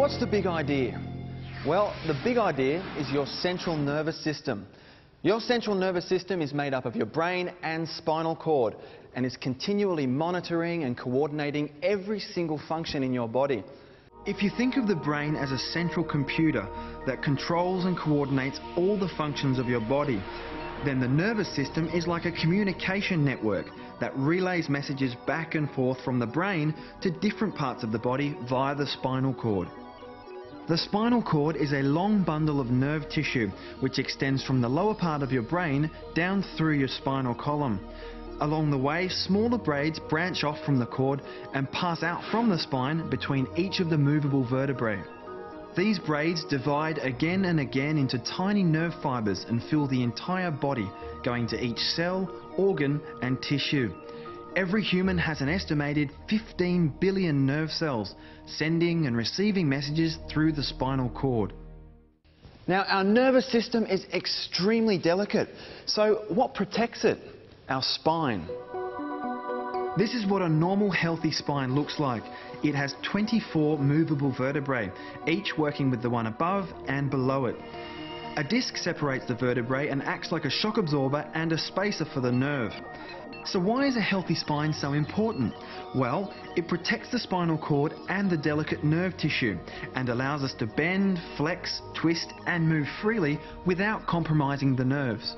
what's the big idea? Well, the big idea is your central nervous system. Your central nervous system is made up of your brain and spinal cord and is continually monitoring and coordinating every single function in your body. If you think of the brain as a central computer that controls and coordinates all the functions of your body, then the nervous system is like a communication network that relays messages back and forth from the brain to different parts of the body via the spinal cord. The spinal cord is a long bundle of nerve tissue which extends from the lower part of your brain down through your spinal column. Along the way, smaller braids branch off from the cord and pass out from the spine between each of the movable vertebrae. These braids divide again and again into tiny nerve fibres and fill the entire body, going to each cell, organ and tissue. Every human has an estimated 15 billion nerve cells, sending and receiving messages through the spinal cord. Now, our nervous system is extremely delicate, so what protects it? Our spine. This is what a normal healthy spine looks like. It has 24 movable vertebrae, each working with the one above and below it. A disc separates the vertebrae and acts like a shock absorber and a spacer for the nerve. So why is a healthy spine so important? Well, it protects the spinal cord and the delicate nerve tissue and allows us to bend, flex, twist and move freely without compromising the nerves.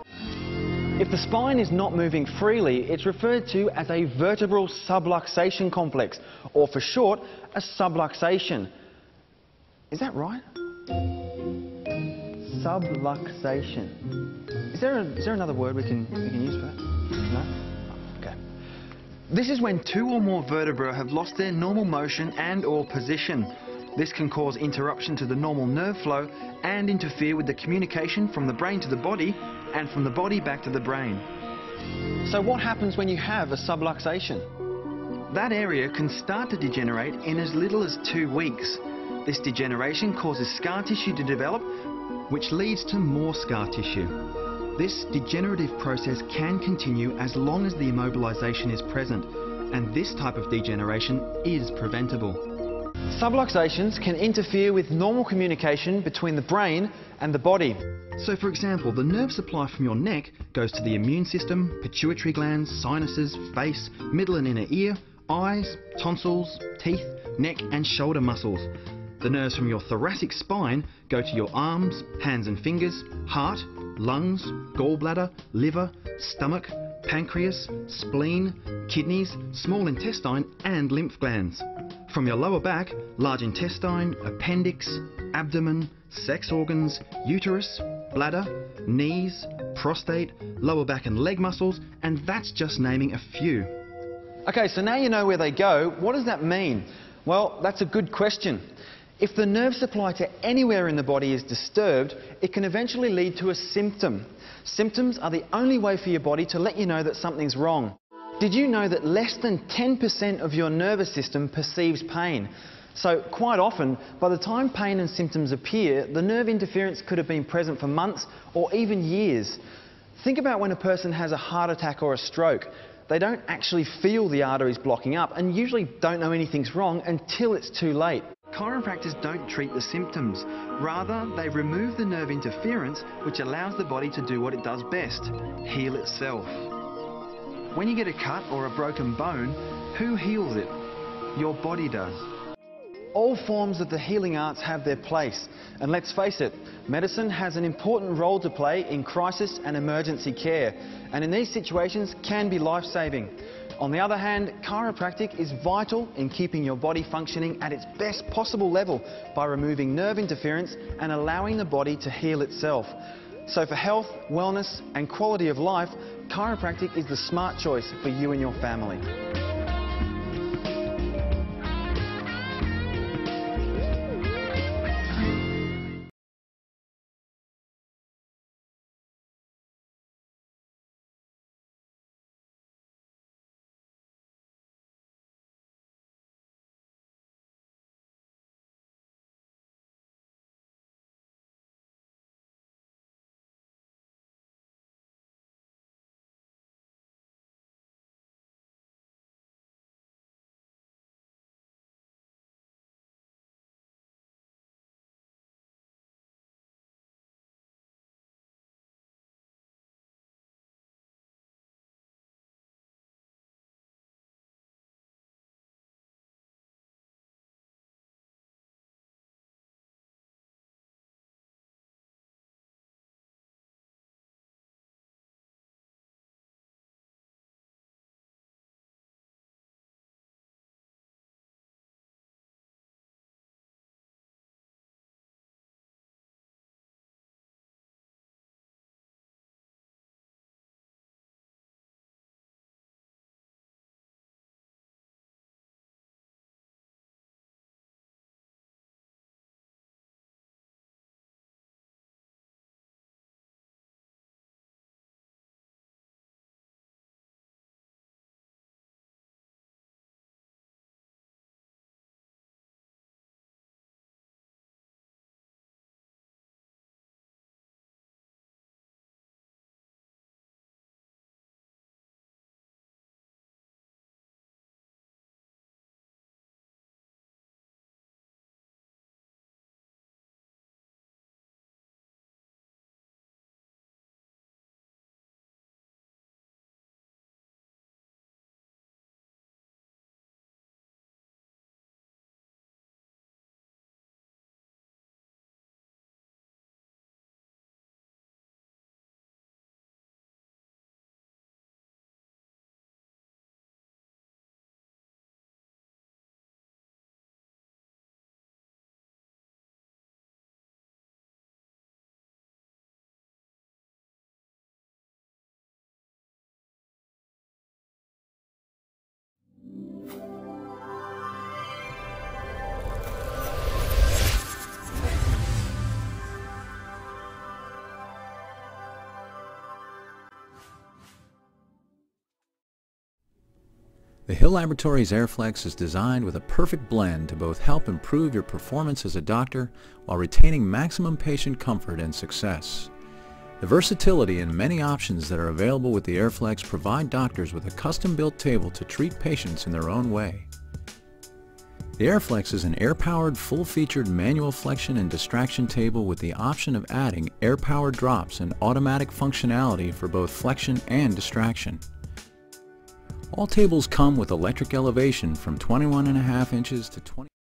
If the spine is not moving freely, it's referred to as a vertebral subluxation complex, or for short, a subluxation. Is that right? Subluxation. Is there another word we can use for that? No? Okay. This is when two or more vertebrae have lost their normal motion and or position. This can cause interruption to the normal nerve flow and interfere with the communication from the brain to the body and from the body back to the brain. So what happens when you have a subluxation? That area can start to degenerate in as little as 2 weeks. This degeneration causes scar tissue to develop, which leads to more scar tissue. This degenerative process can continue as long as the immobilization is present, and this type of degeneration is preventable. Subluxations can interfere with normal communication between the brain and the body. So for example, the nerve supply from your neck goes to the immune system, pituitary glands, sinuses, face, middle and inner ear, eyes, tonsils, teeth, neck and shoulder muscles. The nerves from your thoracic spine go to your arms, hands and fingers, heart, lungs, gallbladder, liver, stomach, pancreas, spleen, kidneys, small intestine and lymph glands. From your lower back, large intestine, appendix, abdomen, sex organs, uterus, bladder, knees, prostate, lower back and leg muscles, and that's just naming a few. Okay, so now you know where they go. What does that mean? Well, that's a good question. If the nerve supply to anywhere in the body is disturbed, it can eventually lead to a symptom. Symptoms are the only way for your body to let you know that something's wrong. Did you know that less than 10% of your nervous system perceives pain? So quite often, by the time pain and symptoms appear, the nerve interference could have been present for months or even years. Think about when a person has a heart attack or a stroke. They don't actually feel the arteries blocking up and usually don't know anything's wrong until it's too late. Chiropractors don't treat the symptoms. Rather, they remove the nerve interference, which allows the body to do what it does best: heal itself. When you get a cut or a broken bone, who heals it? Your body does. All forms of the healing arts have their place, and let's face it, medicine has an important role to play in crisis and emergency care, and in these situations can be life-saving. On the other hand, chiropractic is vital in keeping your body functioning at its best possible level by removing nerve interference and allowing the body to heal itself. So for health, wellness and quality of life, chiropractic is the smart choice for you and your family. The Hill Laboratories Airflex is designed with a perfect blend to both help improve your performance as a doctor while retaining maximum patient comfort and success. The versatility and many options that are available with the Airflex provide doctors with a custom-built table to treat patients in their own way. The Airflex is an air-powered, full-featured manual flexion and distraction table with the option of adding air-powered drops and automatic functionality for both flexion and distraction. All tables come with electric elevation from 21.5 inches to 20